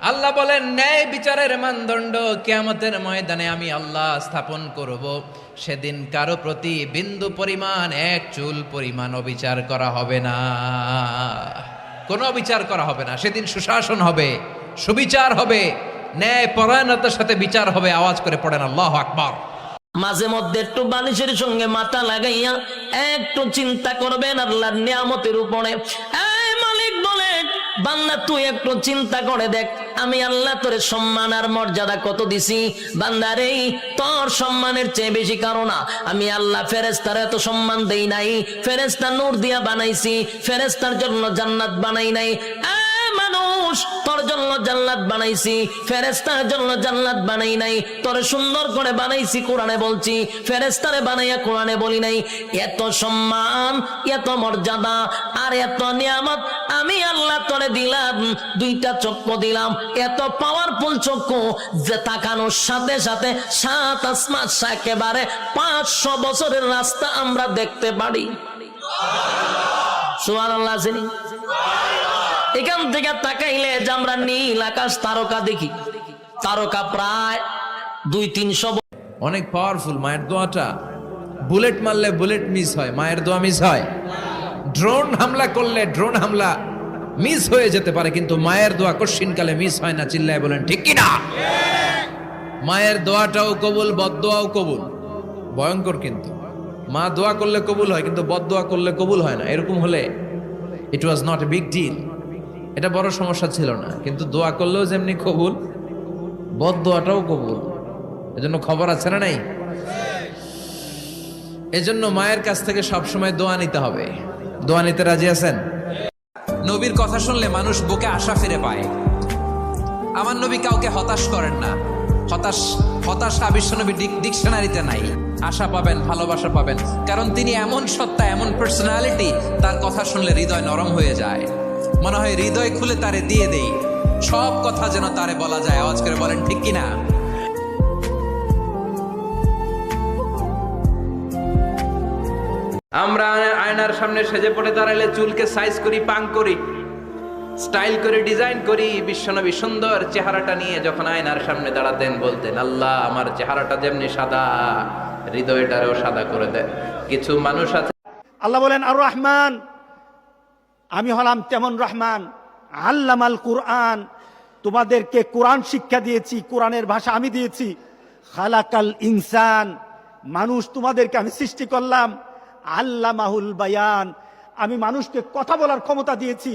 আল্লাহ বলেন ন্যায় বিচারের মানদণ্ড কিয়ামতের ময়দানে আমি আল্লাহ স্থাপন করব। সেদিন কারো প্রতি বিন্দু পরিমাণ, এক চুল পরিমাণ অবিচার করা হবে না, কোনো অবিচার করা হবে না। সেদিন সুশাসন হবে, সুবিচার হবে, ন্যায় পরায়ণতার সাথে বিচার হবে। আওয়াজ করে পড়েন আল্লাহু আকবার। মাঝে মধ্যে একটু বালিশের সঙ্গে মাথা লাগাইয়া একটু চিন্তা করবেন আল্লাহর নিয়ামতের উপরে। এই মালিক বলেন, বান্দা তুই একটু চিন্তা করে দেখ, আমি আল্লাহ তোরে সম্মান আর মর্যাদা কত দিছি। বান্দারে, তোর সম্মানের চেয়ে বেশি কারণ না, আমি আল্লাহ ফেরেশতার এত সম্মান দেই নাই। ফেরেশতা নূর দিয়া বানাইছি, ফেরেশতার জন্য জান্নাত বানাই নাই। মানুষ, তোর জন্য জান্নাত বানাইছি, ফেরেশতার জন্য জান্নাত বানাই নাই। তোরে সুন্দর করে বানাইছি, কোরআনে বলছি, ফেরেশতারে বানাইয়া কোরআনে বলি নাই। এত সম্মান, এত মর্যাদা আর এত নিয়ামত আমি আল্লাহ তোরে দিলাম। দুইটা চক্ষু দিলাম, এত পাওয়ারফুল চক্ষু যে তাকানোর সাথে সাথে সাত আসমান, একেবারে 500 বছরের রাস্তা আমরা দেখতে পারি। সুবহানাল্লাহ। এখান থেকে তাকাইলে যে আমরা নীল আকাশ, তারকা দেখি, তারকা প্রায় 200-300। অনেক পাওয়ারফুল মায়ের দোয়াটা। বুলেট মারলে বুলেট মিস হয়, মায়ের দোয়া মিস হয়। ড্রোন হামলা করলে ড্রোন হামলা মিস হয়ে যেতে পারে, কিন্তু মায়ের দোয়া কঠিনকালে মিস হয় না। চিল্লায় বলেন ঠিক কিনা? মায়ের দোয়াটাও কবুল, বদদোয়াও কবুল। ভয়ঙ্কর কিন্তু। মা দোয়া করলে কবুল হয়, কিন্তু বদদোয়া করলে কবুল হয় না। এরকম হলে it was not a big deal, এটা বড় সমস্যা ছিল না। কিন্তু দোয়া করলেও যেমনি কবুল, বদদোয়াটাও কবুল। এজন্য খবর আছে না নাই? এজন্য মায়ের কাছ থেকে সবসময় দোয়া নিতে হবে। দোয়া নিতে রাজি আছেন? নবীর কথা শুনলে মানুষ বুকে আশা ফিরে পায়। আমার নবী কাউকে হতাশ করেন না। হতাশা বিশ্বনবী ডিকশনারিতে নাই। আশা পাবেন, ভালোবাসা পাবেন, কারণ তিনি এমন সত্তা, এমন পার্সোনালিটি, তার কথা শুনলে হৃদয় নরম হয়ে যায়। মনে হয় হৃদয় খুলে তারে দিয়ে দেই, সব কথা যেন তারে বলা যায়। আওয়াজ করে বলেন ঠিক কিনা? আমরা আয়নার সামনে সেজে পড়ে দাঁড়াইলে চুলকে সাইজ করি, পাং করি, স্টাইল করে, ডিজাইন করি। বিশ্বনবী সুন্দর চেহারাটা নিয়ে যখন আয়নার সামনে দাঁড়াতেন, বলতেন আল্লাহ আমার চেহারাটা যেমনি সাদা, হৃদয়টারেও সাদা করে দেন। কিছু মানুষ আছে, আল্লাহ বলেন আর রহমান, আমি হলাম তেমন রহমান। আল্লামাল কুরআন, তোমাদেরকে কোরআন শিক্ষা দিয়েছি, কোরআনের ভাষা আমি দিয়েছি। খালাকাল ইনসান, মানুষ তোমাদেরকে আমি সৃষ্টি করলাম। আল্লামাহুল বায়ান, আমি মানুষকে কথা বলার ক্ষমতা দিয়েছি।